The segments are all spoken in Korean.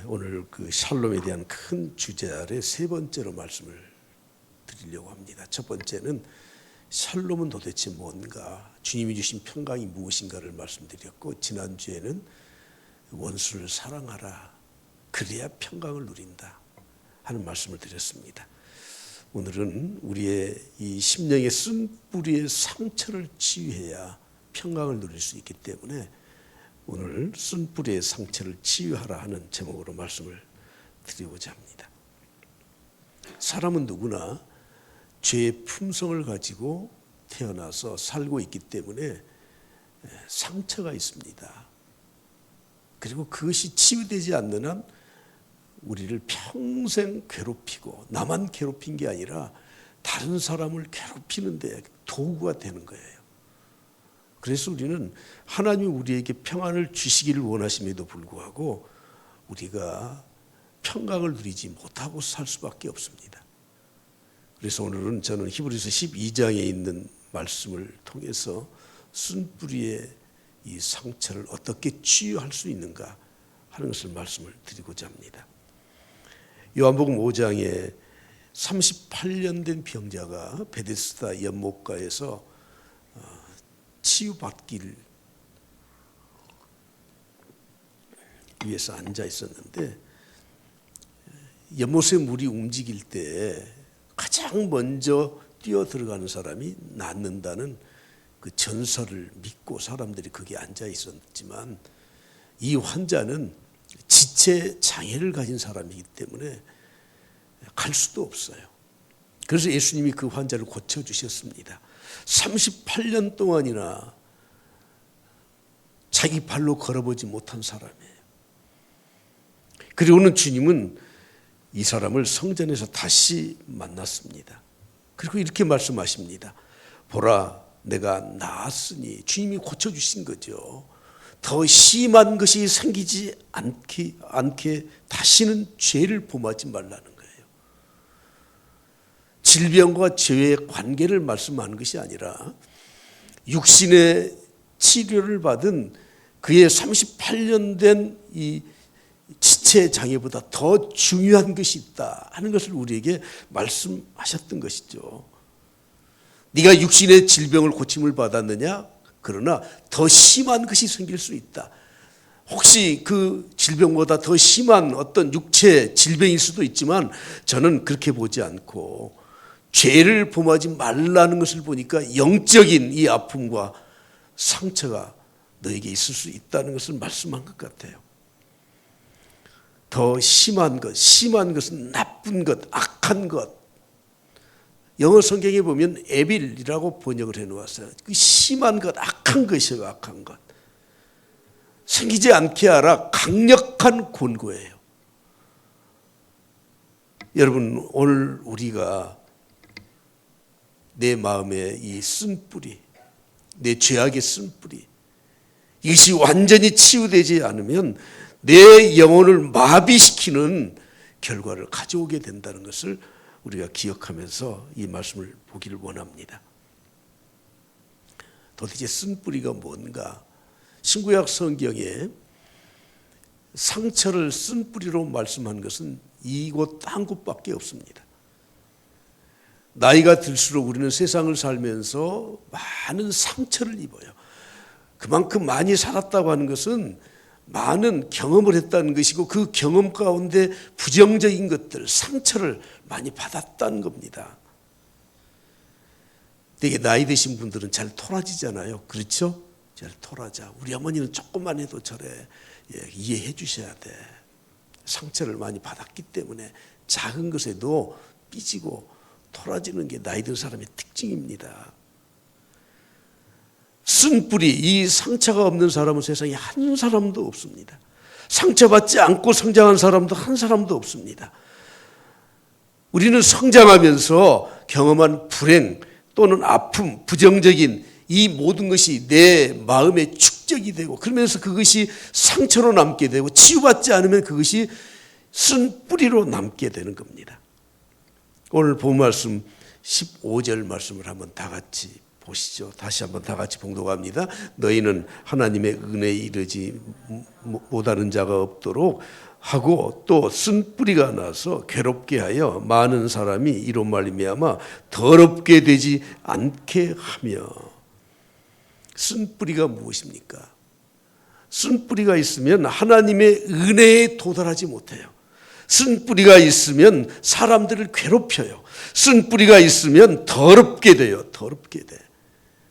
오늘 그 샬롬에 대한 큰 주제 아래 세 번째로 말씀을 드리려고 합니다. 첫 번째는 샬롬은 도대체 뭔가, 주님이 주신 평강이 무엇인가를 말씀드렸고, 지난주에는 원수를 사랑하라, 그래야 평강을 누린다 하는 말씀을 드렸습니다. 오늘은 우리의 이 심령의 쓴뿌리의 상처를 치유해야 평강을 누릴 수 있기 때문에 오늘 쓴뿌리의 상처를 치유하라 하는 제목으로 말씀을 드리고자 합니다. 사람은 누구나 죄의 품성을 가지고 태어나서 살고 있기 때문에 상처가 있습니다. 그리고 그것이 치유되지 않는 한 우리를 평생 괴롭히고, 나만 괴롭힌 게 아니라 다른 사람을 괴롭히는 데 도구가 되는 거예요. 그래서 우리는 하나님이 우리에게 평안을 주시기를 원하심에도 불구하고 우리가 평강을 누리지 못하고 살 수밖에 없습니다. 그래서 오늘은 저는 히브리서 12장에 있는 말씀을 통해서 쓴뿌리의 이 상처를 어떻게 치유할 수 있는가 하는 것을 말씀을 드리고자 합니다. 요한복음 5장에 38년 된 병자가 베데스다 연못가에서 치유받기를 위해서 앉아 있었는데, 연못의 물이 움직일 때 가장 먼저 뛰어 들어가는 사람이 낫는다는 그 전설을 믿고 사람들이 거기에 앉아 있었지만, 이 환자는 지체 장애를 가진 사람이기 때문에 갈 수도 없어요. 그래서 예수님이 그 환자를 고쳐주셨습니다. 38년 동안이나 자기 발로 걸어보지 못한 사람이에요. 그리고는 주님은 이 사람을 성전에서 다시 만났습니다. 그리고 이렇게 말씀하십니다. 보라, 내가 나았으니, 주님이 고쳐주신 거죠. 더 심한 것이 생기지 않게 다시는 죄를 범하지 말라는 거예요. 질병과 죄의 관계를 말씀하는 것이 아니라 육신의 치료를 받은 그의 38년 된 이 지체 장애보다 더 중요한 것이 있다 하는 것을 우리에게 말씀하셨던 것이죠. 네가 육신의 질병을 고침을 받았느냐? 그러나 더 심한 것이 생길 수 있다. 혹시 그 질병보다 더 심한 어떤 육체 질병일 수도 있지만 저는 그렇게 보지 않고 죄를 범하지 말라는 것을 보니까 영적인 이 아픔과 상처가 너에게 있을 수 있다는 것을 말씀한 것 같아요. 더 심한 것, 심한 것은 나쁜 것, 악한 것. 영어 성경에 보면 에빌이라고 번역을 해놓았어요. 그 심한 것, 악한 것이요, 악한 것. 생기지 않게 하라, 강력한 권고예요. 여러분, 오늘 우리가 내 마음에 이 쓴뿌리, 내 죄악의 쓴뿌리, 이것이 완전히 치유되지 않으면 내 영혼을 마비시키는 결과를 가져오게 된다는 것을 우리가 기억하면서 이 말씀을 보기를 원합니다. 도대체 쓴뿌리가 뭔가? 신구약 성경에 상처를 쓴뿌리로 말씀한 것은 이곳 딴 곳밖에 없습니다. 나이가 들수록 우리는 세상을 살면서 많은 상처를 입어요. 그만큼 많이 살았다고 하는 것은 많은 경험을 했다는 것이고, 그 경험 가운데 부정적인 것들, 상처를 많이 받았다는 겁니다. 되게 나이 드신 분들은 잘 토라지잖아요. 그렇죠? 잘 토라져. 우리 어머니는 조금만 해도 저래. 이해해 주셔야 돼. 상처를 많이 받았기 때문에 작은 것에도 삐지고 토라지는 게 나이 든 사람의 특징입니다. 쓴뿌리, 이 상처가 없는 사람은 세상에 한 사람도 없습니다. 상처받지 않고 성장한 사람도 한 사람도 없습니다. 우리는 성장하면서 경험한 불행 또는 아픔, 부정적인 이 모든 것이 내 마음에 축적이 되고, 그러면서 그것이 상처로 남게 되고, 치유받지 않으면 그것이 쓴뿌리로 남게 되는 겁니다. 오늘 본 말씀 15절 말씀을 한번 다 같이 보시죠. 다시 한번 다 같이 봉독합니다. 너희는 하나님의 은혜에 이르지 못하는 자가 없도록 하고 또 쓴뿌리가 나서 괴롭게 하여 많은 사람이 이로 말미암아 더럽게 되지 않게 하며. 쓴뿌리가 무엇입니까? 쓴뿌리가 있으면 하나님의 은혜에 도달하지 못해요. 쓴뿌리가 있으면 사람들을 괴롭혀요. 쓴뿌리가 있으면 더럽게 돼요. 더럽게 돼.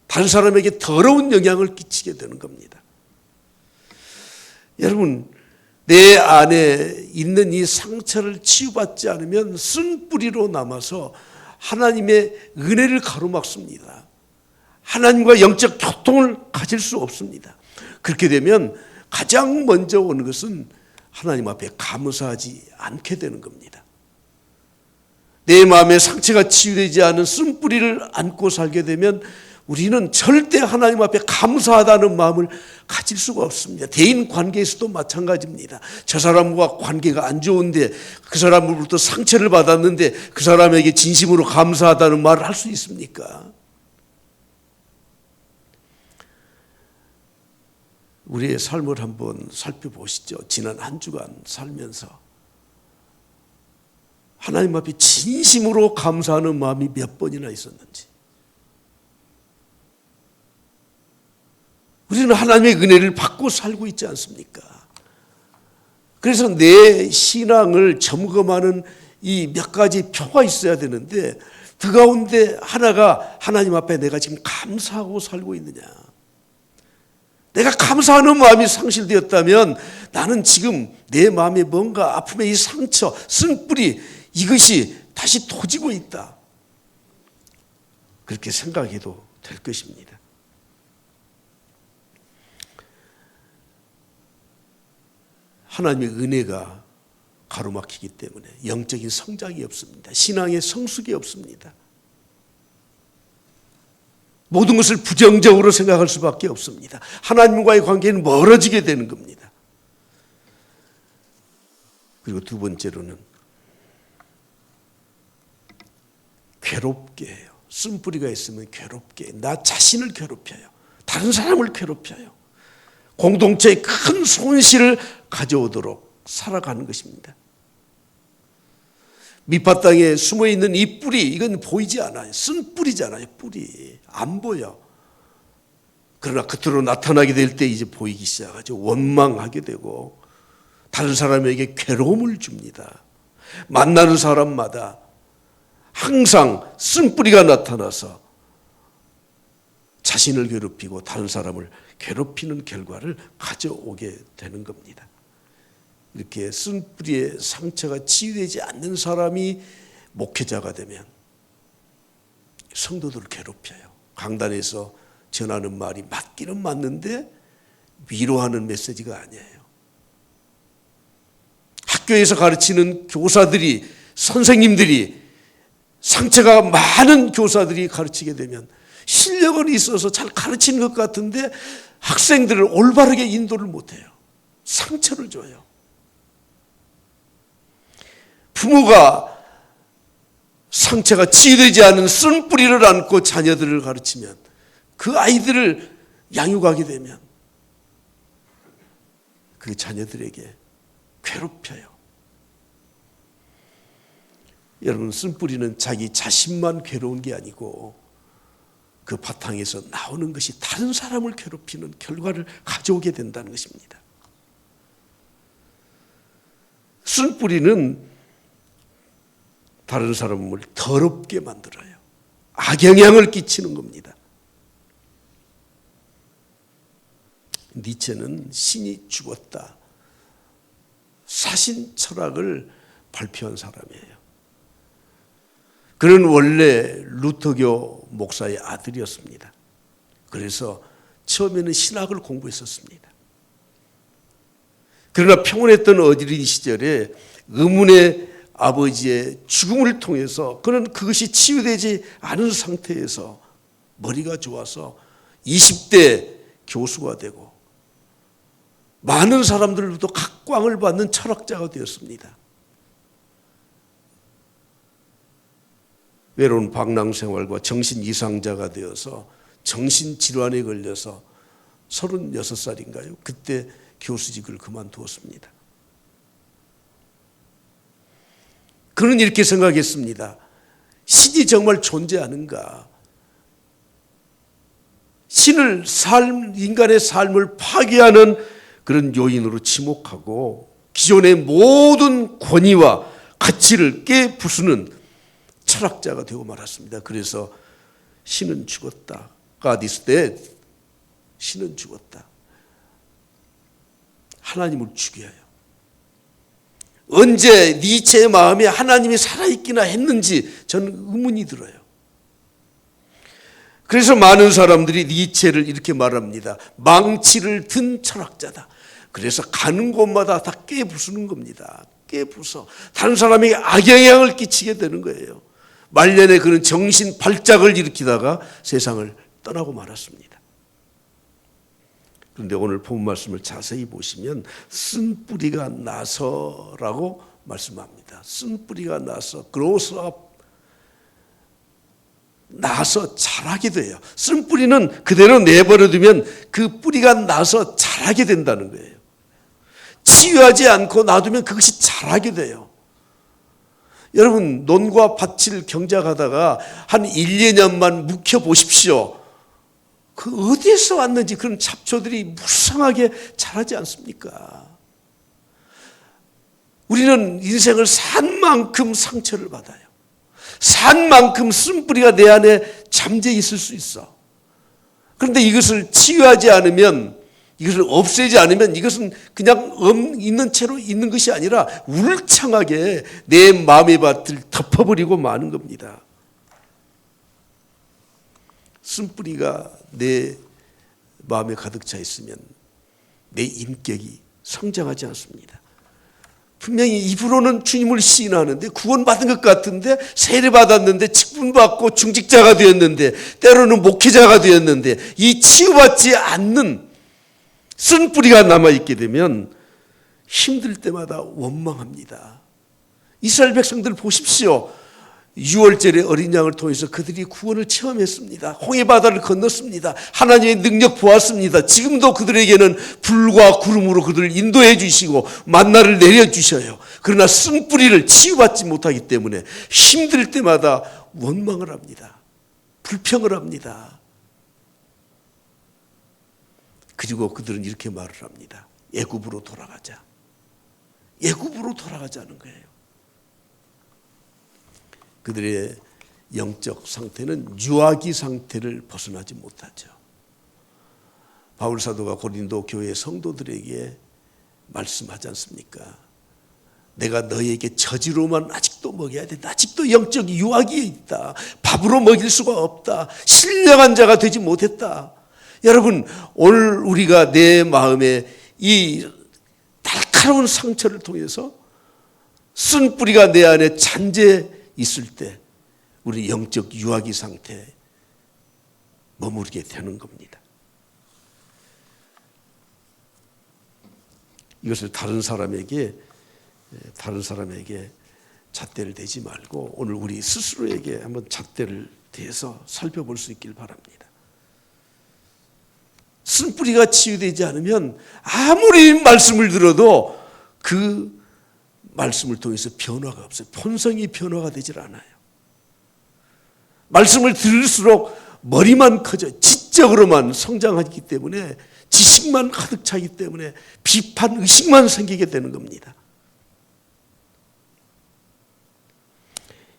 다른 사람에게 더러운 영향을 끼치게 되는 겁니다. 여러분, 내 안에 있는 이 상처를 치유받지 않으면 쓴뿌리로 남아서 하나님의 은혜를 가로막습니다. 하나님과 영적 교통을 가질 수 없습니다. 그렇게 되면 가장 먼저 오는 것은 하나님 앞에 감사하지 않게 되는 겁니다. 내 마음에 상처가 치유되지 않은 쓴뿌리를 안고 살게 되면 우리는 절대 하나님 앞에 감사하다는 마음을 가질 수가 없습니다. 대인 관계에서도 마찬가지입니다. 저 사람과 관계가 안 좋은데 그 사람으로부터 상처를 받았는데 그 사람에게 진심으로 감사하다는 말을 할 수 있습니까? 우리의 삶을 한번 살펴보시죠. 지난 한 주간 살면서 하나님 앞에 진심으로 감사하는 마음이 몇 번이나 있었는지. 우리는 하나님의 은혜를 받고 살고 있지 않습니까? 그래서 내 신앙을 점검하는 이 몇 가지 표가 있어야 되는데 그 가운데 하나가 하나님 앞에 내가 지금 감사하고 살고 있느냐. 내가 감사하는 마음이 상실되었다면 나는 지금 내 마음에 뭔가 아픔의 이 상처, 쓴뿌리 이것이 다시 터지고 있다. 그렇게 생각해도 될 것입니다. 하나님의 은혜가 가로막히기 때문에 영적인 성장이 없습니다. 신앙의 성숙이 없습니다. 모든 것을 부정적으로 생각할 수밖에 없습니다. 하나님과의 관계는 멀어지게 되는 겁니다. 그리고 두 번째로는 괴롭게 해요. 쓴뿌리가 있으면 괴롭게, 나 자신을 괴롭혀요. 다른 사람을 괴롭혀요. 공동체에 큰 손실을 가져오도록 살아가는 것입니다. 밑바닥에 숨어있는 이 뿌리, 이건 보이지 않아요. 쓴뿌리잖아요. 뿌리 안 보여. 그러나 겉으로 나타나게 될 때 이제 보이기 시작하죠. 원망하게 되고 다른 사람에게 괴로움을 줍니다. 만나는 사람마다 항상 쓴뿌리가 나타나서 자신을 괴롭히고 다른 사람을 괴롭히는 결과를 가져오게 되는 겁니다. 이렇게 쓴뿌리의 상처가 치유되지 않는 사람이 목회자가 되면 성도들을 괴롭혀요. 강단에서 전하는 말이 맞기는 맞는데 위로하는 메시지가 아니에요. 학교에서 가르치는 교사들이, 선생님들이, 상처가 많은 교사들이 가르치게 되면 실력은 있어서 잘 가르치는 것 같은데 학생들을 올바르게 인도를 못해요. 상처를 줘요. 부모가 상처가 치유되지 않은 쓴뿌리를 안고 자녀들을 가르치면 그 아이들을 양육하게 되면 그 자녀들에게 괴롭혀요. 여러분, 쓴뿌리는 자기 자신만 괴로운 게 아니고 그 바탕에서 나오는 것이 다른 사람을 괴롭히는 결과를 가져오게 된다는 것입니다. 쓴뿌리는 다른 사람을 더럽게 만들어요. 악영향을 끼치는 겁니다. 니체는 신이 죽었다, 사신 철학을 발표한 사람이에요. 그는 원래 루터교 목사의 아들이었습니다. 그래서 처음에는 신학을 공부했었습니다. 그러나 평온했던 어린 시절에 의문의 아버지의 죽음을 통해서 그는 그것이 치유되지 않은 상태에서 머리가 좋아서 20대 교수가 되고 많은 사람들로부터 각광을 받는 철학자가 되었습니다. 외로운 방랑 생활과 정신 이상자가 되어서 정신질환에 걸려서 36살인가요? 그때 교수직을 그만두었습니다. 그는 이렇게 생각했습니다. 신이 정말 존재하는가? 신을 인간의 삶을 파괴하는 그런 요인으로 지목하고 기존의 모든 권위와 가치를 깨부수는 철학자가 되고 말았습니다. 그래서 신은 죽었다. God is dead. 신은 죽었다. 하나님을 죽여요. 언제 니체의 마음에 하나님이 살아있기나 했는지 저는 의문이 들어요. 그래서 많은 사람들이 니체를 이렇게 말합니다. 망치를 든 철학자다. 그래서 가는 곳마다 다 깨부수는 겁니다. 깨부숴. 다른 사람에게 악영향을 끼치게 되는 거예요. 말년에 그는 정신 발작을 일으키다가 세상을 떠나고 말았습니다. 그런데 오늘 본 말씀을 자세히 보시면 쓴뿌리가 나서라고 말씀합니다. 쓴뿌리가 나서, grows up, 나서 자라게 돼요. 쓴뿌리는 그대로 내버려두면 그 뿌리가 나서 자라게 된다는 거예요. 치유하지 않고 놔두면 그것이 자라게 돼요. 여러분, 논과 밭을 경작하다가 한 1, 2년만 묵혀보십시오. 그 어디에서 왔는지 그런 잡초들이 무성하게 자라지 않습니까? 우리는 인생을 산 만큼 상처를 받아요. 산 만큼 쓴뿌리가 내 안에 잠재 있을 수 있어. 그런데 이것을 치유하지 않으면, 이것을 없애지 않으면 이것은 그냥 있는 채로 있는 것이 아니라 울창하게 내 마음의 밭을 덮어버리고 마는 겁니다. 쓴뿌리가 내 마음에 가득 차 있으면 내 인격이 성장하지 않습니다. 분명히 입으로는 주님을 시인하는데 구원받은 것 같은데 세례받았는데 직분받고 중직자가 되었는데 때로는 목회자가 되었는데 이 치유받지 않는 쓴뿌리가 남아있게 되면 힘들 때마다 원망합니다. 이스라엘 백성들 보십시오. 6월절에 어린 양을 통해서 그들이 구원을 체험했습니다. 홍해바다를 건넜습니다. 하나님의 능력 보았습니다. 지금도 그들에게는 불과 구름으로 그들을 인도해 주시고 만나를 내려주셔요. 그러나 쓴뿌리를 치유받지 못하기 때문에 힘들 때마다 원망을 합니다. 불평을 합니다. 그리고 그들은 이렇게 말을 합니다. 애굽으로 돌아가자. 애굽으로 돌아가자는 거예요. 그들의 영적 상태는 유아기 상태를 벗어나지 못하죠. 바울 사도가 고린도 교회 성도들에게 말씀하지 않습니까? 내가 너에게 저지로만 아직도 먹여야 된다. 아직도 영적 유아기에 있다. 밥으로 먹일 수가 없다. 신령한 자가 되지 못했다. 여러분, 오늘 우리가 내 마음에 이 날카로운 상처를 통해서 쓴뿌리가 내 안에 잔재 있을 때 우리 영적 유아기 상태에 머무르게 되는 겁니다. 이것을 다른 사람에게 잣대를 대지 말고 오늘 우리 스스로에게 한번 잣대를 대서 살펴볼 수 있길 바랍니다. 쓴뿌리가 치유되지 않으면 아무리 말씀을 들어도 그 말씀을 통해서 변화가 없어요. 본성이 변화가 되질 않아요. 말씀을 들을수록 머리만 커져 지적으로만 성장하기 때문에 지식만 가득 차기 때문에 비판, 의식만 생기게 되는 겁니다.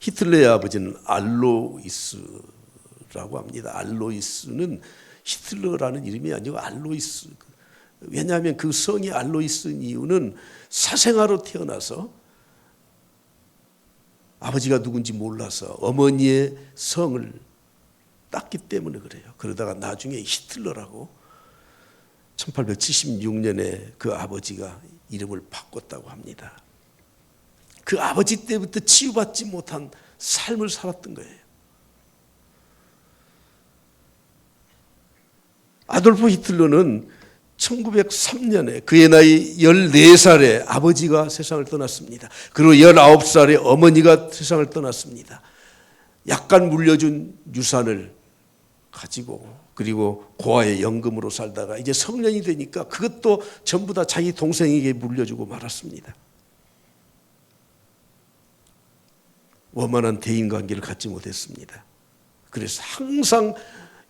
히틀러의 아버지는 알로이스라고 합니다. 알로이스는 히틀러라는 이름이 아니고 알로이스. 왜냐하면 그 성이 알로이스인 이유는 사생아로 태어나서 아버지가 누군지 몰라서 어머니의 성을 땄기 때문에 그래요. 그러다가 나중에 히틀러라고 1876년에 그 아버지가 이름을 바꿨다고 합니다. 그 아버지 때부터 치유받지 못한 삶을 살았던 거예요. 아돌프 히틀러는 1903년에 그의 나이 14살에 아버지가 세상을 떠났습니다. 그리고 19살에 어머니가 세상을 떠났습니다. 약간 물려준 유산을 가지고 그리고 고아의 연금으로 살다가 이제 성년이 되니까 그것도 전부 다 자기 동생에게 물려주고 말았습니다. 원만한 대인관계를 갖지 못했습니다. 그래서 항상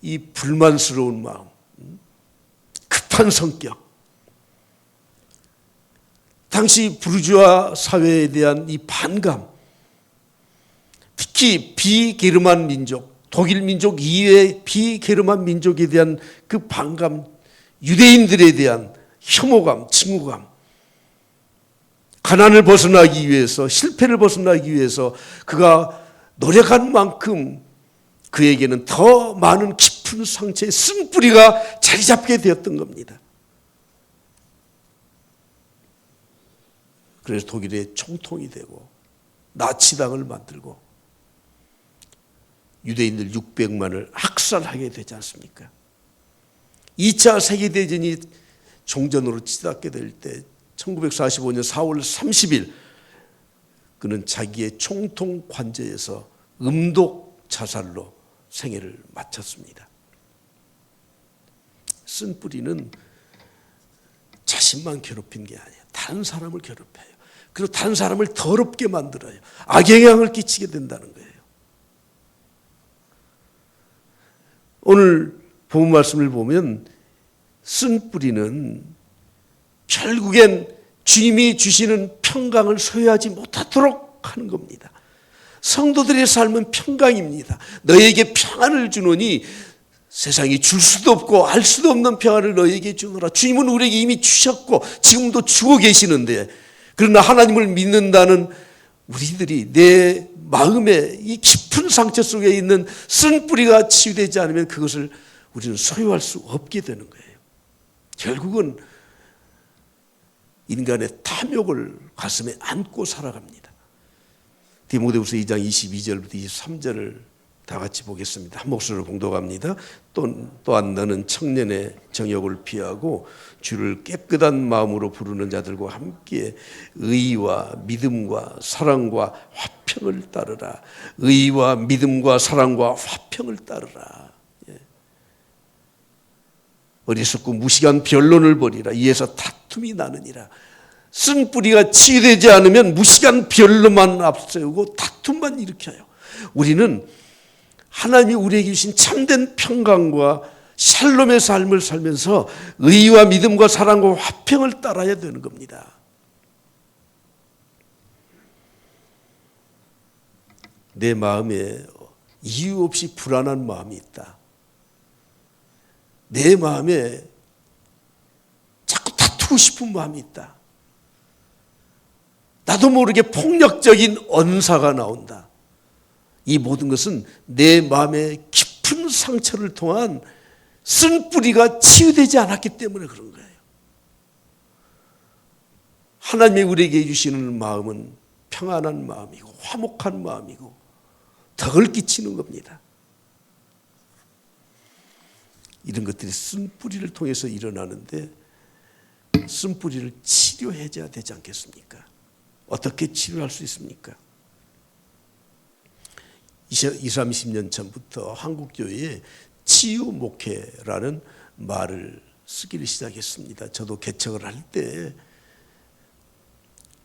이 불만스러운 마음, 급한 성격, 당시 부르주아 사회에 대한 이 반감, 특히 비게르만 민족, 독일 민족 이외의 비게르만 민족에 대한 그 반감, 유대인들에 대한 혐오감, 증오감, 가난을 벗어나기 위해서, 실패를 벗어나기 위해서 그가 노력한 만큼 그에게는 더 많은 깊은 상처의 쓴뿌리가 자리 잡게 되었던 겁니다. 그래서 독일의 총통이 되고 나치당을 만들고 유대인들 600만을 학살하게 되지 않습니까? 2차 세계대전이 종전으로 치닫게 될 때 1945년 4월 30일 그는 자기의 총통 관저에서 음독 자살로 생애를 마쳤습니다. 쓴뿌리는 자신만 괴롭힌 게 아니에요. 다른 사람을 괴롭혀요. 그리고 다른 사람을 더럽게 만들어요. 악영향을 끼치게 된다는 거예요. 오늘 본 말씀을 보면 쓴뿌리는 결국엔 주님이 주시는 평강을 소유하지 못하도록 하는 겁니다. 성도들의 삶은 평강입니다. 너에게 평안을 주노니 세상이 줄 수도 없고 알 수도 없는 평안을 너에게 주노라. 주님은 우리에게 이미 주셨고 지금도 주고 계시는데, 그러나 하나님을 믿는다는 우리들이 내 마음에 이 깊은 상처 속에 있는 쓴뿌리가 치유되지 않으면 그것을 우리는 소유할 수 없게 되는 거예요. 결국은 인간의 탐욕을 가슴에 안고 살아갑니다. 디모데후서 2장 22절부터 23절을 다 같이 보겠습니다. 한 목소리로 봉독합니다. 또한 너는 청년의 정욕을 피하고 주를 깨끗한 마음으로 부르는 자들과 함께 의와 믿음과 사랑과 화평을 따르라. 의와 믿음과 사랑과 화평을 따르라. 어리석고 무식한 변론을 벌이라. 이에서 다툼이 나느니라. 쓴뿌리가 치유되지 않으면 무식한 변론만 앞세우고 다툼만 일으켜요. 우리는 하나님이 우리에게 주신 참된 평강과 샬롬의 삶을 살면서 의와 믿음과 사랑과 화평을 따라야 되는 겁니다. 내 마음에 이유 없이 불안한 마음이 있다. 내 마음에 자꾸 다투고 싶은 마음이 있다. 나도 모르게 폭력적인 언사가 나온다. 이 모든 것은 내 마음의 깊은 상처를 통한 쓴뿌리가 치유되지 않았기 때문에 그런 거예요. 하나님이 우리에게 주시는 마음은 평안한 마음이고 화목한 마음이고 덕을 끼치는 겁니다. 이런 것들이 쓴뿌리를 통해서 일어나는데 쓴뿌리를 치료해줘야 되지 않겠습니까? 어떻게 치료할 수 있습니까? 20, 30년 전부터 한국교회에 치유 목회라는 말을 쓰기를 시작했습니다. 저도 개척을 할 때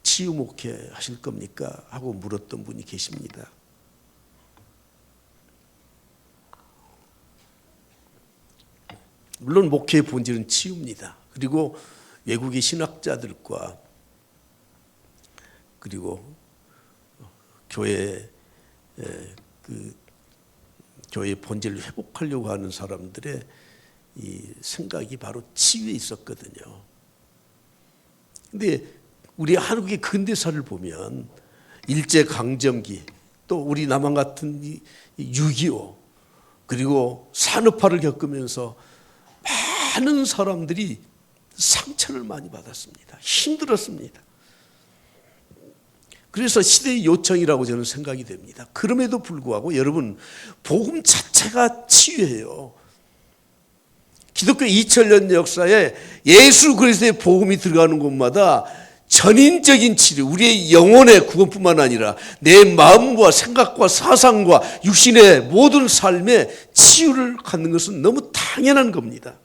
치유 목회 하실 겁니까? 하고 물었던 분이 계십니다. 물론 목회의 본질은 치유입니다. 그리고 외국의 신학자들과 그리고 교회의 본질을 회복하려고 하는 사람들의 이 생각이 바로 치유에 있었거든요. 근데 우리 한국의 근대사를 보면 일제강점기, 또 우리 남한 같은 6.25 그리고 산업화를 겪으면서 많은 사람들이 상처를 많이 받았습니다. 힘들었습니다. 그래서 시대의 요청이라고 저는 생각이 됩니다. 그럼에도 불구하고 여러분, 복음 자체가 치유예요. 기독교 2000년 역사에 예수 그리스도의 복음이 들어가는 곳마다 전인적인 치료, 우리의 영혼의 구원뿐만 아니라 내 마음과 생각과 사상과 육신의 모든 삶의 치유를 갖는 것은 너무 당연한 겁니다.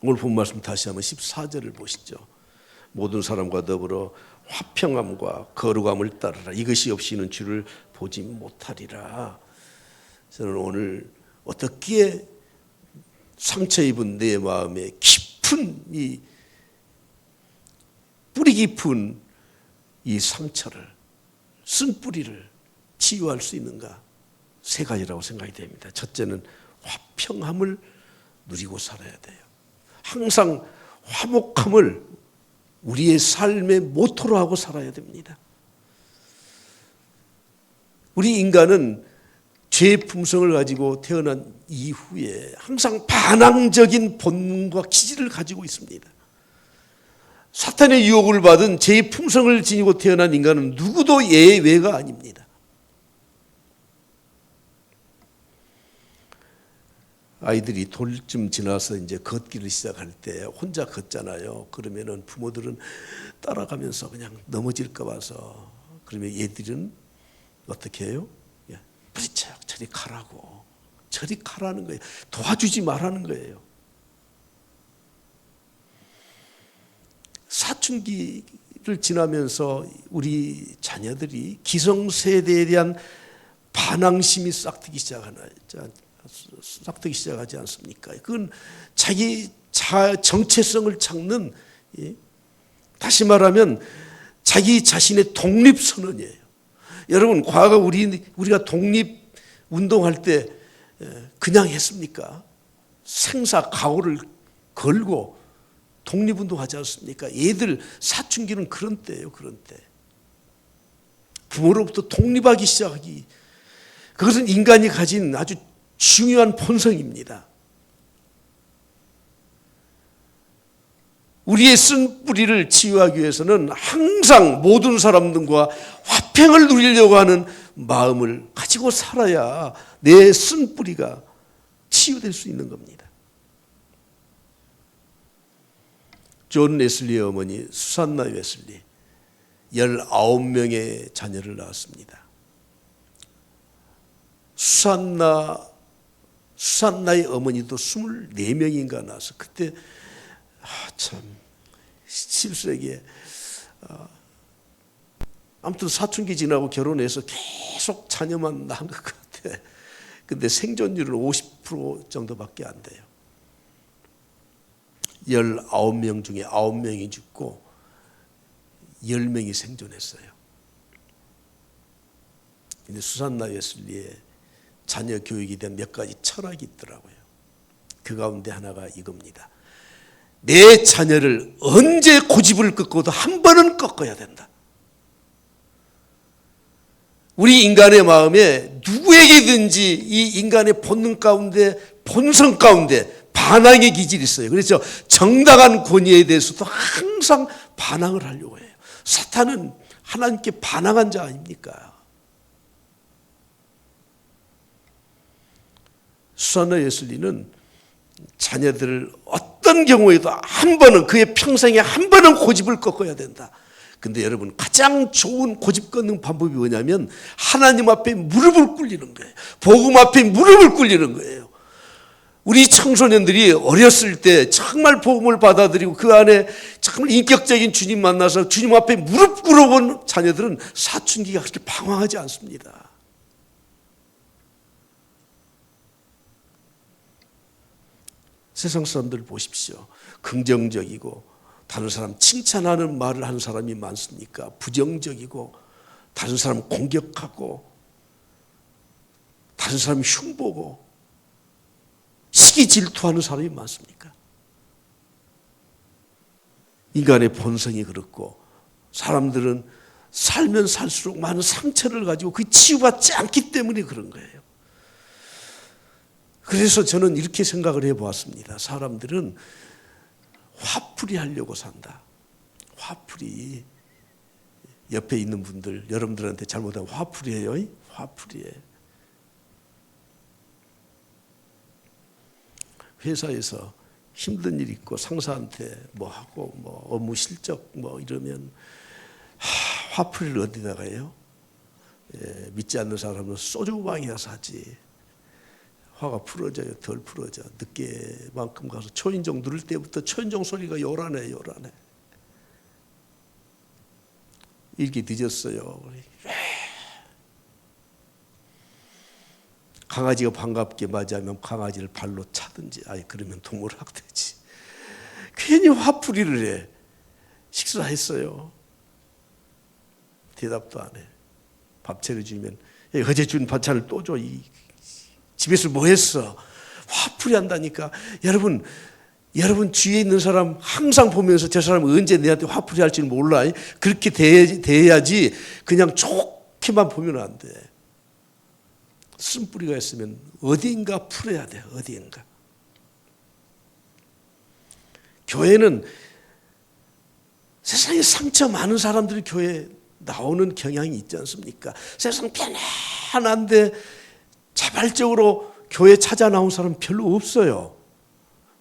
오늘 본 말씀 다시 한번 14절을 보시죠. 모든 사람과 더불어 화평함과 거룩함을 따르라. 이것이 없이는 주를 보지 못하리라. 저는 오늘 어떻게 상처 입은 내 마음에 깊은 이 뿌리 깊은 이 상처를, 쓴 뿌리를 치유할 수 있는가? 세 가지라고 생각이 됩니다. 첫째는 화평함을 누리고 살아야 돼요. 항상 화목함을 우리의 삶의 모토로 하고 살아야 됩니다. 우리 인간은 죄의 품성을 가지고 태어난 이후에 항상 반항적인 본능과 기질을 가지고 있습니다. 사탄의 유혹을 받은 죄의 품성을 지니고 태어난 인간은 누구도 예외가 아닙니다. 아이들이 돌쯤 지나서 이제 걷기를 시작할 때 혼자 걷잖아요. 그러면은 부모들은 따라가면서 그냥 넘어질까 봐서, 그러면 얘들은 어떻게 해요? 부딪혀요. 저리 가라고. 저리 가라는 거예요. 도와주지 말라는 거예요. 사춘기를 지나면서 우리 자녀들이 기성세대에 대한 반항심이 싹트기 시작하지 않습니까? 그건 자기 정체성을 찾는, 다시 말하면 자기 자신의 독립선언이에요. 여러분, 과거 우리가 독립운동할 때 그냥 했습니까? 생사 각오를 걸고 독립운동하지 않습니까? 얘들 사춘기는 그런 때예요. 그런 때. 부모로부터 독립하기 시작하기. 그것은 인간이 가진 아주 중요한 본성입니다. 우리의 쓴 뿌리를 치유하기 위해서는 항상 모든 사람들과 화평을 누리려고 하는 마음을 가지고 살아야 내 쓴 뿌리가 치유될 수 있는 겁니다. 존 웨슬리의 어머니 수산나 웨슬리 19명의 자녀를 낳았습니다. 수산나의 어머니도 24명인가 낳아서, 그때 참 실수에게 아무튼 사춘기 지나고 결혼해서 계속 자녀만 낳은 것 같아. 근데 생존율은 50% 정도밖에 안 돼요. 19명 중에 9명이 죽고 10명이 생존했어요. 근데 수산나 웨슬리의 자녀 교육에 대한 몇 가지 철학이 있더라고요. 그 가운데 하나가 이겁니다. 내 자녀를 언제 고집을 꺾어도 한 번은 꺾어야 된다. 우리 인간의 마음에 누구에게든지 이 인간의 본능 가운데, 본성 가운데 반항의 기질이 있어요. 그래서 정당한 권위에 대해서도 항상 반항을 하려고 해요. 사탄은 하나님께 반항한 자 아닙니까? 수산나 웨슬리는 자녀들을 어떤 경우에도 한 번은, 그의 평생에 한 번은 고집을 꺾어야 된다. 근데 여러분, 가장 좋은 고집 꺾는 방법이 뭐냐면 하나님 앞에 무릎을 꿇리는 거예요. 복음 앞에 무릎을 꿇리는 거예요. 우리 청소년들이 어렸을 때 정말 복음을 받아들이고 그 안에 정말 인격적인 주님 만나서 주님 앞에 무릎 꿇어본 자녀들은 사춘기가 그렇게 방황하지 않습니다. 세상 사람들 보십시오. 긍정적이고 다른 사람 칭찬하는 말을 하는 사람이 많습니까? 부정적이고 다른 사람 공격하고 다른 사람 흉보고 시기 질투하는 사람이 많습니까? 인간의 본성이 그렇고 사람들은 살면 살수록 많은 상처를 가지고 그 치유받지 않기 때문에 그런 거예요. 그래서 저는 이렇게 생각을 해보았습니다. 사람들은 화풀이 하려고 산다. 화풀이. 옆에 있는 분들, 여러분들한테 잘못하면 화풀이해요. 화풀이해. 회사에서 힘든 일 있고 상사한테 뭐 하고 뭐 업무 실적 뭐 이러면 화풀이를 어디다가 해요? 예, 믿지 않는 사람은 소주방이나 사지. 화가 풀어져요? 덜 풀어져. 늦게만큼 가서 초인종 누를 때부터 초인종 소리가 요란해. 이렇게 늦었어요. 강아지가 반갑게 맞이하면 강아지를 발로 차든지, 그러면 동물학대지. 괜히 화풀이를 해. 식사했어요. 대답도 안 해. 밥 차려주면 어제 준 반찬을 또 줘. 집에서 뭐 했어? 화풀이 한다니까. 여러분 주위에 있는 사람 항상 보면서 저 사람 언제 내한테 화풀이 할지 몰라. 그렇게 대해야지. 그냥 좋게만 보면 안 돼. 쓴뿌리가 있으면 어디인가 풀어야 돼. 어디인가. 교회는 세상에 상처 많은 사람들이 교회에 나오는 경향이 있지 않습니까? 세상 편안한데 자발적으로 교회 찾아 나온 사람 별로 없어요.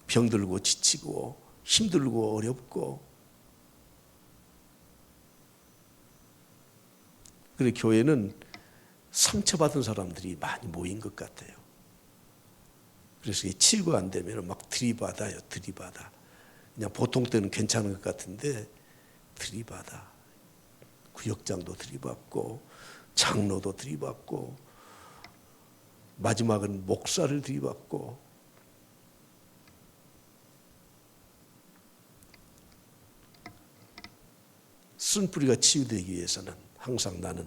병들고 지치고 힘들고 어렵고. 그래서 교회는 상처받은 사람들이 많이 모인 것 같아요. 그래서 치유가 안 되면 막 들이받아요. 들이받아. 그냥 보통 때는 괜찮은 것 같은데 들이받아. 구역장도 들이받고 장로도 들이받고 마지막은 목사를 들이받고. 쓴뿌리가 치유되기 위해서는 항상 나는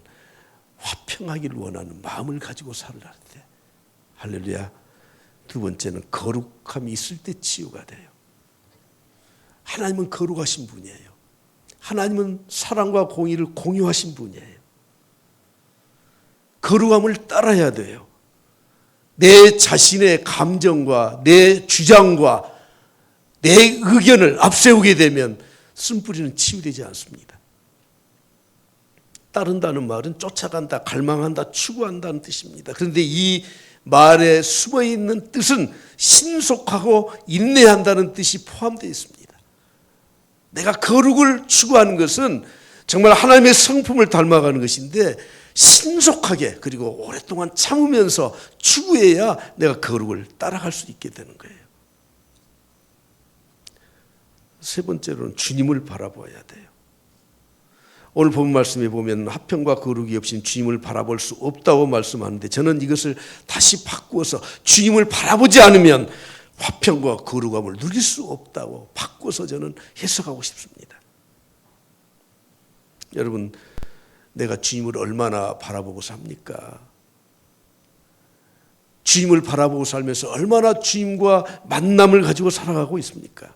화평하기를 원하는 마음을 가지고 살아야 돼. 할렐루야. 두 번째는 거룩함이 있을 때 치유가 돼요. 하나님은 거룩하신 분이에요. 하나님은 사랑과 공의를 공유하신 분이에요. 거룩함을 따라야 돼요. 내 자신의 감정과 내 주장과 내 의견을 앞세우게 되면 쓴뿌리는 치유되지 않습니다. 따른다는 말은 쫓아간다, 갈망한다, 추구한다는 뜻입니다. 그런데 이 말에 숨어있는 뜻은 신속하고 인내한다는 뜻이 포함되어 있습니다. 내가 거룩을 추구하는 것은 정말 하나님의 성품을 닮아가는 것인데 신속하게 그리고 오랫동안 참으면서 추구해야 내가 거룩을 따라갈 수 있게 되는 거예요. 세 번째로는 주님을 바라봐야 돼요. 오늘 본 말씀에 보면 화평과 거룩이 없이는 주님을 바라볼 수 없다고 말씀하는데 저는 이것을 다시 바꾸어서 주님을 바라보지 않으면 화평과 거룩함을 누릴 수 없다고 바꿔서 저는 해석하고 싶습니다. 여러분, 내가 주님을 얼마나 바라보고 삽니까? 주님을 바라보고 살면서 얼마나 주님과 만남을 가지고 살아가고 있습니까?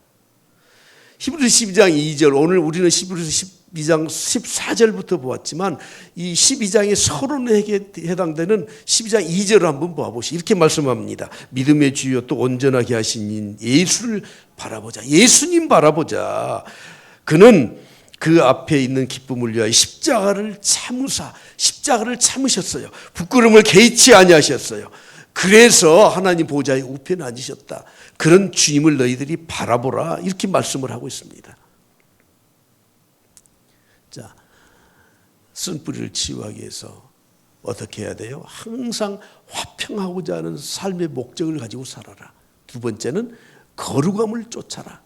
히브리서 12장 2절, 오늘 우리는 히브리서 12장 14절부터 보았지만 이 12장의 서론에게 해당되는 12장 2절을 한번 보아보시죠. 이렇게 말씀합니다. 믿음의 주여 또 온전하게 하신 예수를 바라보자. 예수님 바라보자. 그는 그 앞에 있는 기쁨을 위하여 십자가를 참으셨어요. 부끄러움을 개의치 아니하셨어요. 그래서 하나님 보좌의 우편에 앉으셨다. 그런 주님을 너희들이 바라보라. 이렇게 말씀을 하고 있습니다. 자, 쓴뿌리를 치유하기 위해서 어떻게 해야 돼요? 항상 화평하고자 하는 삶의 목적을 가지고 살아라. 두 번째는 거룩함을 쫓아라.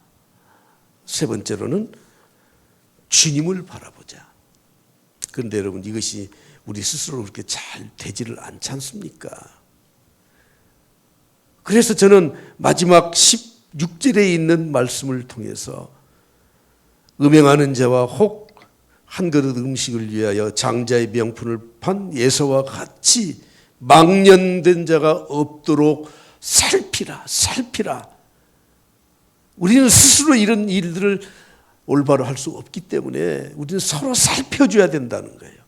세 번째로는 주님을 바라보자. 그런데 여러분, 이것이 우리 스스로 그렇게 잘 되지를 않지 않습니까? 그래서 저는 마지막 16절에 있는 말씀을 통해서 음행하는 자와 혹 한 그릇 음식을 위하여 장자의 명분을 판 예서와 같이 망령된 자가 없도록 살피라. 우리는 스스로 이런 일들을 올바로 할 수 없기 때문에 우리는 서로 살펴줘야 된다는 거예요.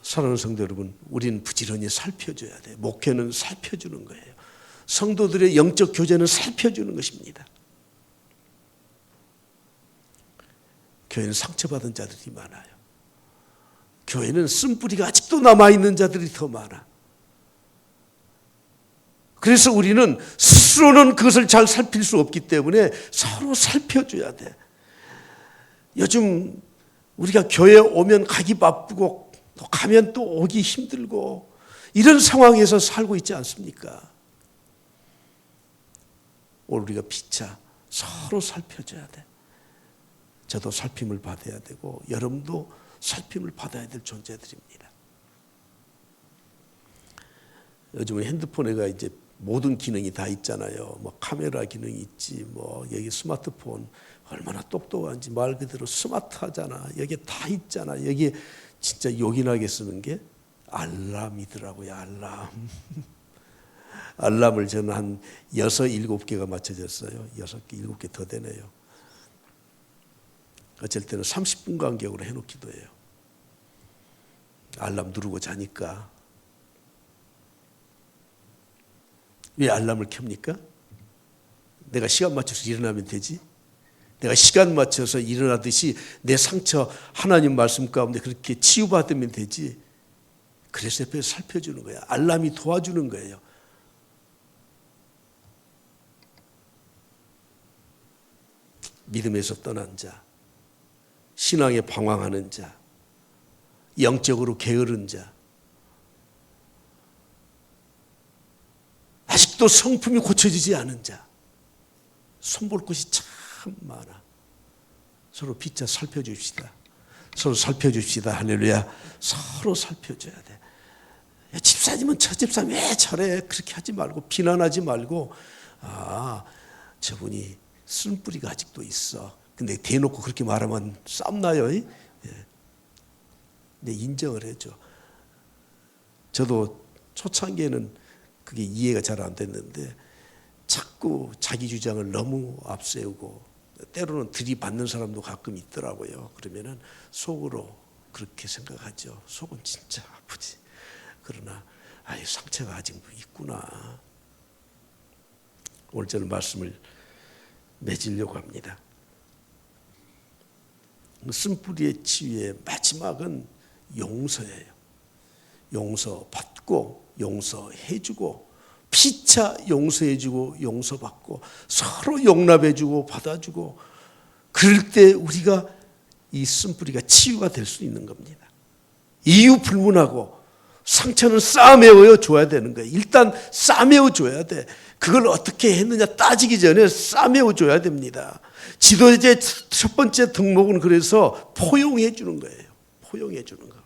사랑하는 성도 여러분, 우리는 부지런히 살펴줘야 돼요. 목회는 살펴주는 거예요. 성도들의 영적 교제는 살펴주는 것입니다. 교회는 상처받은 자들이 많아요. 교회는 쓴뿌리가 아직도 남아있는 자들이 더 많아. 그래서 우리는 스스로는 그것을 잘 살필 수 없기 때문에 서로 살펴줘야 돼. 요즘 우리가 교회 오면 가기 바쁘고 또 가면 또 오기 힘들고 이런 상황에서 살고 있지 않습니까? 오늘 우리가 피차 서로 살펴줘야 돼. 저도 살핌을 받아야 되고 여러분도 살핌을 받아야 될 존재들입니다. 요즘은 핸드폰에가 이제 모든 기능이 다 있잖아요. 뭐 카메라 기능이 있지, 뭐 여기 스마트폰 얼마나 똑똑한지 말 그대로 스마트하잖아. 여기 다 있잖아. 여기 진짜 요긴하게 쓰는 게 알람이더라고요. 알람. 알람을 저는 한 6, 7개가 맞춰졌어요. 6개, 7개 더 되네요. 어쩔 때는 30분 간격으로 해놓기도 해요. 알람 누르고 자니까. 왜 알람을 켭니까? 내가 시간 맞춰서 일어나면 되지. 내가 시간 맞춰서 일어나듯이 내 상처 하나님 말씀 가운데 그렇게 치유받으면 되지. 그래서 옆에서 살펴주는 거야. 알람이 도와주는 거예요. 믿음에서 떠난 자, 신앙에 방황하는 자, 영적으로 게으른 자, 아직도 성품이 고쳐지지 않은 자, 손볼 곳이 참 많아. 서로 피차 살펴줍시다. 서로 살펴줍시다. 할렐루야. 서로 살펴줘야 돼. 야, 집사님은 저 집사님 왜 저래? 그렇게 하지 말고 비난하지 말고 저분이 쓴뿌리가 아직도 있어. 근데 대놓고 그렇게 말하면 싸움나요. 예. 근데 인정을 해줘. 저도 초창기에는 그게 이해가 잘 안 됐는데 자꾸 자기 주장을 너무 앞세우고 때로는 들이받는 사람도 가끔 있더라고요. 그러면은 속으로 그렇게 생각하죠. 속은 진짜 아프지. 그러나 상처가 아직 있구나. 오늘 저는 말씀을 맺으려고 합니다. 쓴뿌리의 치유의 마지막은 용서예요. 용서받고 용서해주고 피차 용서해주고 용서받고 서로 용납해주고 받아주고 그럴 때 우리가 이 쓴뿌리가 치유가 될 수 있는 겁니다. 이유 불문하고 상처는 싸매어 줘야 되는 거예요. 일단 싸매어 줘야 돼. 그걸 어떻게 했느냐 따지기 전에 싸매어 줘야 됩니다. 지도자의 첫 번째 덕목은 그래서 포용해 주는 거예요. 포용해 주는 거.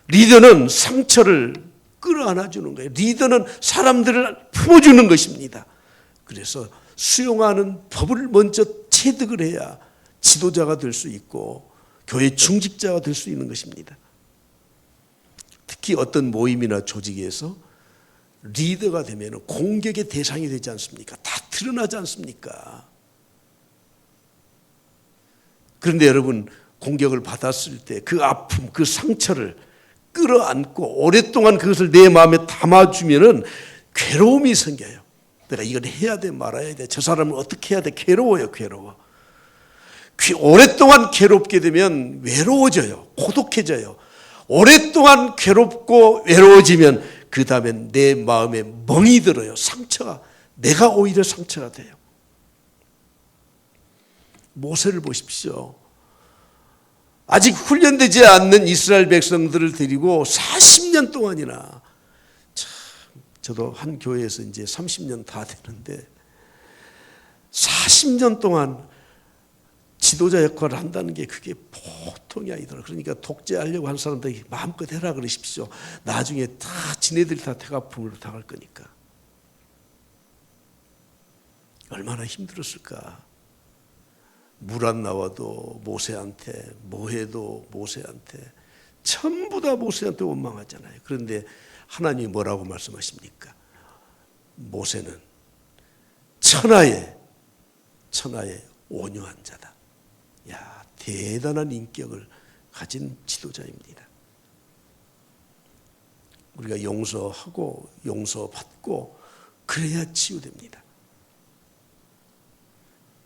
리더는 상처를 끌어안아 주는 거예요. 리더는 사람들을 품어주는 것입니다. 그래서 수용하는 법을 먼저 체득을 해야 지도자가 될 수 있고 교회 중직자가 될 수 있는 것입니다. 특히 어떤 모임이나 조직에서 리더가 되면 공격의 대상이 되지 않습니까? 다 드러나지 않습니까? 그런데 여러분 공격을 받았을 때 그 아픔, 그 상처를 끌어안고 오랫동안 그것을 내 마음에 담아주면은 괴로움이 생겨요. 내가 이걸 해야 돼 말아야 돼. 저 사람을 어떻게 해야 돼. 괴로워요. 괴로워. 오랫동안 괴롭게 되면 외로워져요. 고독해져요. 오랫동안 괴롭고 외로워지면 그 다음에 내 마음에 멍이 들어요. 상처가 내가 오히려 상처가 돼요. 모세를 보십시오. 아직 훈련되지 않는 이스라엘 백성들을 데리고 40년 동안이나 참 저도 한 교회에서 이제 30년 다 되는데 40년 동안 지도자 역할을 한다는 게 그게 보통이 아니더라. 그러니까 독재하려고 한 사람들이 마음껏 해라 그러십시오. 나중에 다 지네들이 다 태가품으로 당할 거니까. 얼마나 힘들었을까. 물 안 나와도 모세한테, 뭐 해도 모세한테, 전부 다 모세한테 원망하잖아요. 그런데 하나님이 뭐라고 말씀하십니까? 모세는 천하의 온유한 자다. 야, 대단한 인격을 가진 지도자입니다. 우리가 용서하고 용서받고 그래야 치유됩니다.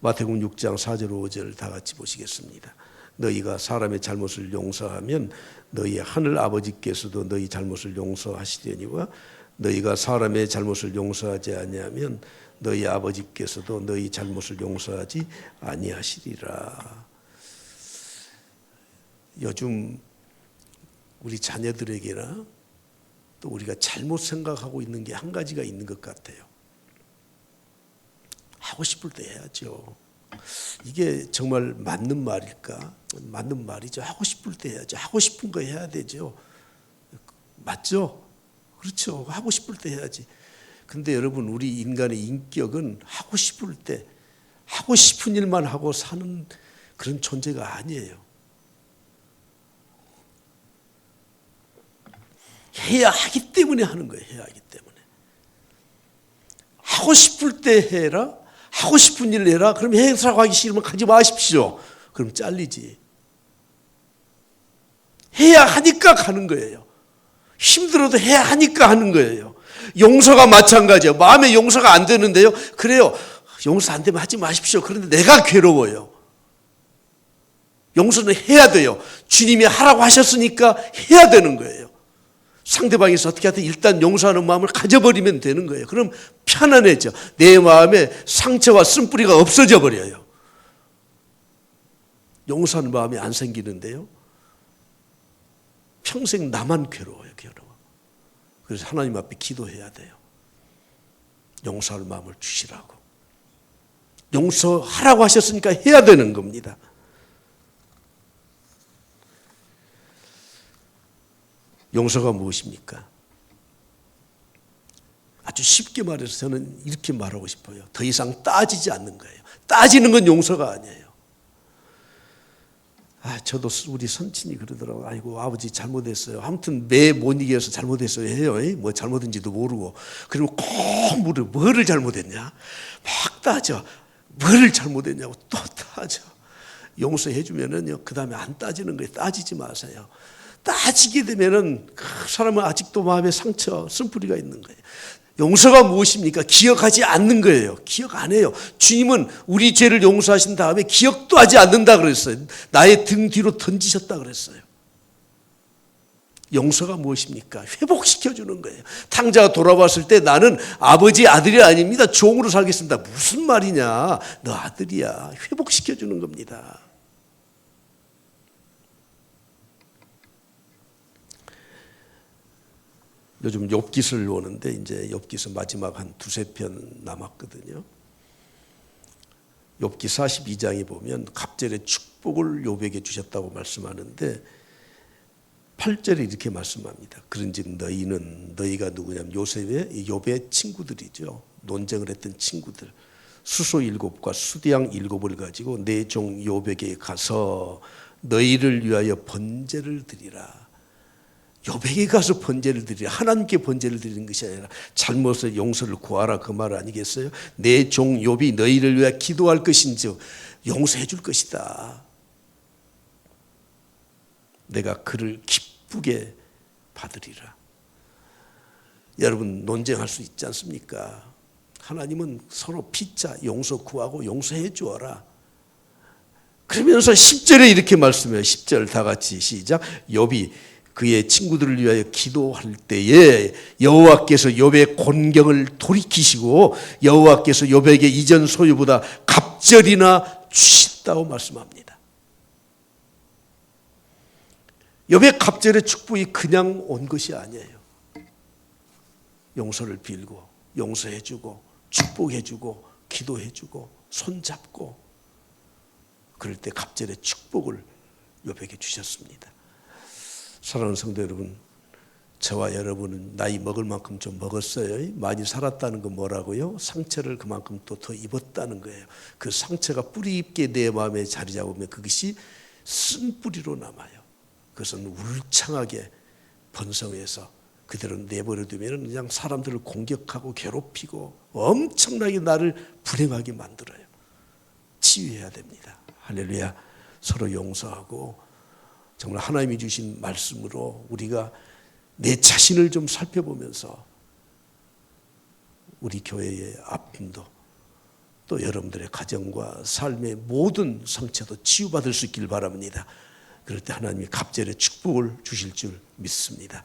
마태복음 6장 4절 5절 다 같이 보시겠습니다. 너희가 사람의 잘못을 용서하면 너희 하늘 아버지께서도 너희 잘못을 용서하시려니와 너희가 사람의 잘못을 용서하지 아니하면 너희 아버지께서도 너희 잘못을 용서하지 아니하시리라. 요즘 우리 자녀들에게나 또 우리가 잘못 생각하고 있는 게 한 가지가 있는 것 같아요. 하고 싶을 때 해야죠. 이게 정말 맞는 말일까? 맞는 말이죠. 하고 싶을 때 해야죠. 하고 싶은 거 해야 되죠. 맞죠? 그렇죠. 하고 싶을 때 해야지. 근데 여러분, 우리 인간의 인격은 하고 싶을 때 하고 싶은 일만 하고 사는 그런 존재가 아니에요. 해야 하기 때문에 하는 거예요. 해야 하기 때문에. 하고 싶을 때 해라. 하고 싶은 일을 해라. 그럼 해서라고 하기 싫으면 가지 마십시오. 그럼 잘리지. 해야 하니까 가는 거예요. 힘들어도 해야 하니까 하는 거예요. 용서가 마찬가지예요. 마음에 용서가 안 되는데요. 그래요. 용서 안 되면 하지 마십시오. 그런데 내가 괴로워요. 용서는 해야 돼요. 주님이 하라고 하셨으니까 해야 되는 거예요. 상대방에서 어떻게 하든 일단 용서하는 마음을 가져버리면 되는 거예요. 그럼 편안해져. 내 마음에 상처와 쓴뿌리가 없어져 버려요. 용서하는 마음이 안 생기는데요. 평생 나만 괴로워요. 그래서 하나님 앞에 기도해야 돼요. 용서할 마음을 주시라고. 용서하라고 하셨으니까 해야 되는 겁니다. 용서가 무엇입니까? 아주 쉽게 말해서 저는 이렇게 말하고 싶어요. 더 이상 따지지 않는 거예요. 따지는 건 용서가 아니에요. 저도 우리 선친이 그러더라고요. 아이고, 아버지 잘못했어요. 아무튼 매 못 이겨서 잘못했어요 해요. 뭐 잘못인지도 모르고. 그리고 꼭 물어. 뭐를 잘못했냐? 막 따져. 뭐를 잘못했냐고 또 따져. 용서해 주면은요, 그 다음에 안 따지는 거예요. 따지지 마세요. 따지게 되면은 그 사람은 아직도 마음에 상처, 쓴뿌리가 있는 거예요. 용서가 무엇입니까? 기억하지 않는 거예요. 기억 안 해요. 주님은 우리 죄를 용서하신 다음에 기억도 하지 않는다 그랬어요. 나의 등 뒤로 던지셨다 그랬어요. 용서가 무엇입니까? 회복시켜주는 거예요. 탕자가 돌아왔을 때 나는 아버지 아들이 아닙니다. 종으로 살겠습니다. 무슨 말이냐? 너 아들이야. 회복시켜주는 겁니다. 요즘 욥기서를 오는데 이제 욥기서 마지막 한 두세 편 남았거든요. 욥기 42장에 보면 갑절의 축복을 욥에게 주셨다고 말씀하는데 8절에 이렇게 말씀합니다. 그런즉 너희가 누구냐면 욥의 친구들이죠. 논쟁을 했던 친구들. 수소 7과 수디양 7을 가지고 내 종 욥에게 가서 너희를 위하여 번제를 드리라. 욥에게 가서 번제를 드리라. 하나님께 번제를 드리는 것이 아니라 잘못을 용서를 구하라 그 말 아니겠어요? 내 종 욥이 너희를 위해 기도할 것인즉 용서해 줄 것이다. 내가 그를 기쁘게 받으리라. 여러분, 논쟁할 수 있지 않습니까? 하나님은 서로 피자 용서 구하고 용서해 주어라. 그러면서 10절에 이렇게 말씀해요. 10절 다 같이 시작. 욥이 그의 친구들을 위하여 기도할 때에 여호와께서 욥의 곤경을 돌이키시고 여호와께서 욥에게 이전 소유보다 갑절이나 주셨다고 말씀합니다. 욥의 갑절의 축복이 그냥 온 것이 아니에요. 용서를 빌고 용서해주고 축복해주고 기도해주고 손잡고 그럴 때 갑절의 축복을 욥에게 주셨습니다. 사랑하는 성도 여러분, 저와 여러분은 나이 먹을 만큼 좀 먹었어요. 많이 살았다는 건 뭐라고요? 상처를 그만큼 또 더 입었다는 거예요. 그 상처가 뿌리 깊게 내 마음에 자리 잡으면 그것이 쓴뿌리로 남아요. 그것은 울창하게 번성해서 그대로 내버려두면 그냥 사람들을 공격하고 괴롭히고 엄청나게 나를 불행하게 만들어요. 치유해야 됩니다. 할렐루야. 서로 용서하고 정말 하나님이 주신 말씀으로 우리가 내 자신을 좀 살펴보면서 우리 교회의 아픔도 또 여러분들의 가정과 삶의 모든 상처도 치유받을 수 있기를 바랍니다. 그럴 때 하나님이 갑절의 축복을 주실 줄 믿습니다.